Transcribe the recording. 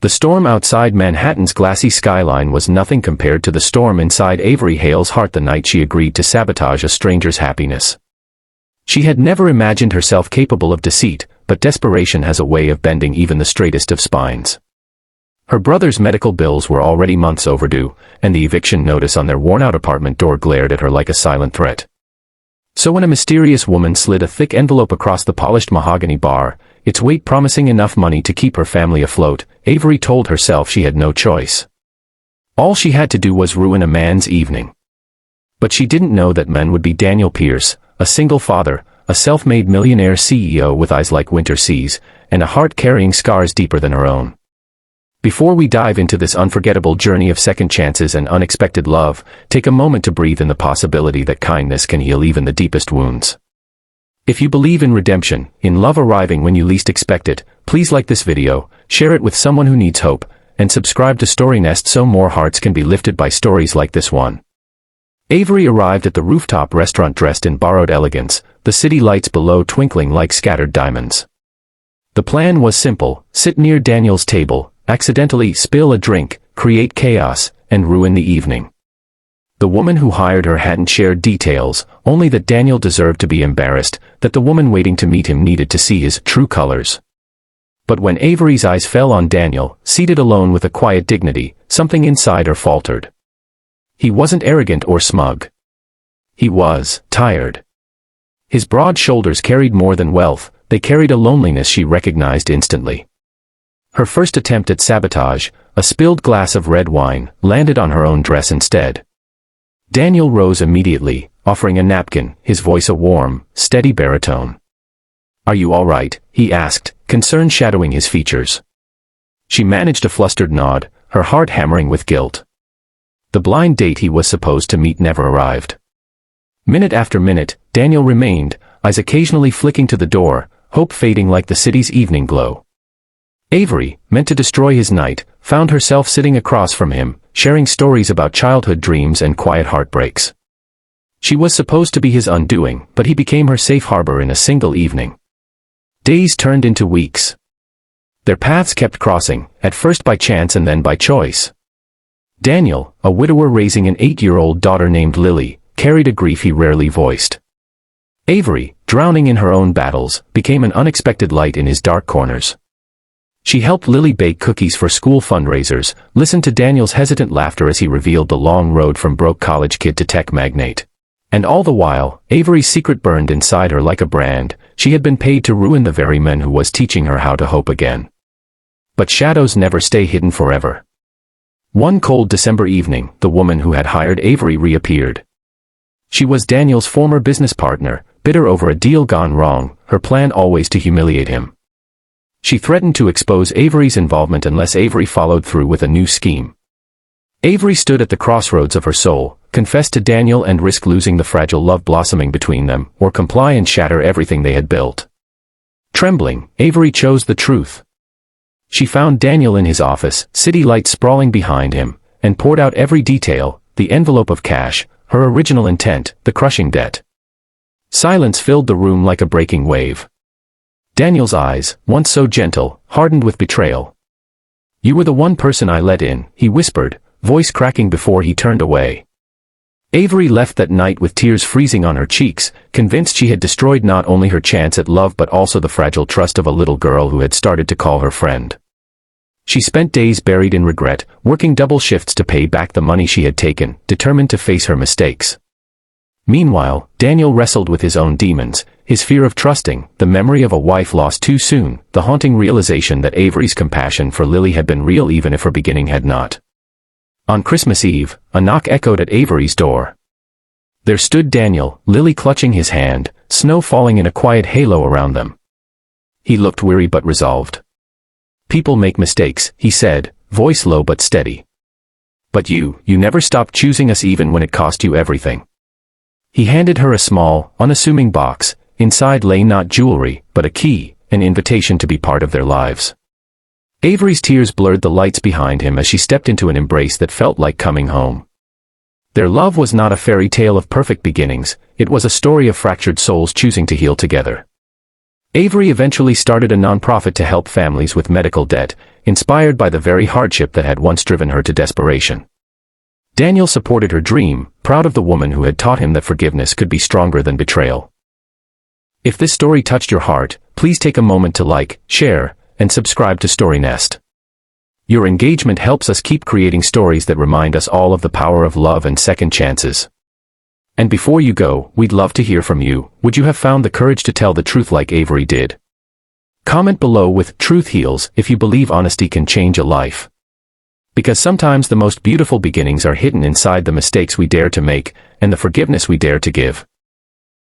The storm outside Manhattan's glassy skyline was nothing compared to the storm inside Avery Hale's heart the night she agreed to sabotage a stranger's happiness. She had never imagined herself capable of deceit, but desperation has a way of bending even the straightest of spines. Her brother's medical bills were already months overdue, and the eviction notice on their worn-out apartment door glared at her like a silent threat. So when a mysterious woman slid a thick envelope across the polished mahogany bar, its weight promising enough money to keep her family afloat, Avery told herself she had no choice. All she had to do was ruin a man's evening. But she didn't know that man would be Daniel Pierce, a single father, a self-made millionaire CEO with eyes like winter seas, and a heart carrying scars deeper than her own. Before we dive into this unforgettable journey of second chances and unexpected love, take a moment to breathe in the possibility that kindness can heal even the deepest wounds. If you believe in redemption, in love arriving when you least expect it, please like this video, share it with someone who needs hope, and subscribe to StoryNest so more hearts can be lifted by stories like this one. Avery arrived at the rooftop restaurant dressed in borrowed elegance, the city lights below twinkling like scattered diamonds. The plan was simple: sit near Daniel's table, accidentally spill a drink, create chaos, and ruin the evening. The woman who hired her hadn't shared details, only that Daniel deserved to be embarrassed, that the woman waiting to meet him needed to see his true colors. But when Avery's eyes fell on Daniel, seated alone with a quiet dignity, something inside her faltered. He wasn't arrogant or smug. He was tired. His broad shoulders carried more than wealth, they carried a loneliness she recognized instantly. Her first attempt at sabotage, a spilled glass of red wine, landed on her own dress instead. Daniel rose immediately, offering a napkin, his voice a warm, steady baritone. "Are you all right?" he asked, concern shadowing his features. She managed a flustered nod, her heart hammering with guilt. The blind date he was supposed to meet never arrived. Minute after minute, Daniel remained, eyes occasionally flicking to the door, hope fading like the city's evening glow. Avery, meant to destroy his night, found herself sitting across from him, sharing stories about childhood dreams and quiet heartbreaks. She was supposed to be his undoing, but he became her safe harbor in a single evening. Days turned into weeks. Their paths kept crossing, at first by chance and then by choice. Daniel, a widower raising an 8-year-old daughter named Lily, carried a grief he rarely voiced. Avery, drowning in her own battles, became an unexpected light in his dark corners. She helped Lily bake cookies for school fundraisers, listened to Daniel's hesitant laughter as he revealed the long road from broke college kid to tech magnate. And all the while, Avery's secret burned inside her like a brand. She had been paid to ruin the very man who was teaching her how to hope again. But shadows never stay hidden forever. One cold December evening, the woman who had hired Avery reappeared. She was Daniel's former business partner, bitter over a deal gone wrong, her plan always to humiliate him. She threatened to expose Avery's involvement unless Avery followed through with a new scheme. Avery stood at the crossroads of her soul, confess to Daniel and risk losing the fragile love blossoming between them, or comply and shatter everything they had built. Trembling, Avery chose the truth. She found Daniel in his office, city lights sprawling behind him, and poured out every detail: the envelope of cash, her original intent, the crushing debt. Silence filled the room like a breaking wave. Daniel's eyes, once so gentle, hardened with betrayal. "You were the one person I let in," he whispered, voice cracking before he turned away. Avery left that night with tears freezing on her cheeks, convinced she had destroyed not only her chance at love but also the fragile trust of a little girl who had started to call her friend. She spent days buried in regret, working double shifts to pay back the money she had taken, determined to face her mistakes. Meanwhile, Daniel wrestled with his own demons, his fear of trusting, the memory of a wife lost too soon, the haunting realization that Avery's compassion for Lily had been real even if her beginning had not. On Christmas Eve, a knock echoed at Avery's door. There stood Daniel, Lily clutching his hand, snow falling in a quiet halo around them. He looked weary but resolved. "People make mistakes," he said, voice low but steady. "But you never stopped choosing us even when it cost you everything." He handed her a small, unassuming box. Inside lay not jewelry, but a key, an invitation to be part of their lives. Avery's tears blurred the lights behind him as she stepped into an embrace that felt like coming home. Their love was not a fairy tale of perfect beginnings, it was a story of fractured souls choosing to heal together. Avery eventually started a nonprofit to help families with medical debt, inspired by the very hardship that had once driven her to desperation. Daniel supported her dream, proud of the woman who had taught him that forgiveness could be stronger than betrayal. If this story touched your heart, please take a moment to like, share, and subscribe to StoryNest. Your engagement helps us keep creating stories that remind us all of the power of love and second chances. And before you go, we'd love to hear from you. Would you have found the courage to tell the truth like Avery did? Comment below with "Truth heals" if you believe honesty can change a life. Because sometimes the most beautiful beginnings are hidden inside the mistakes we dare to make and the forgiveness we dare to give.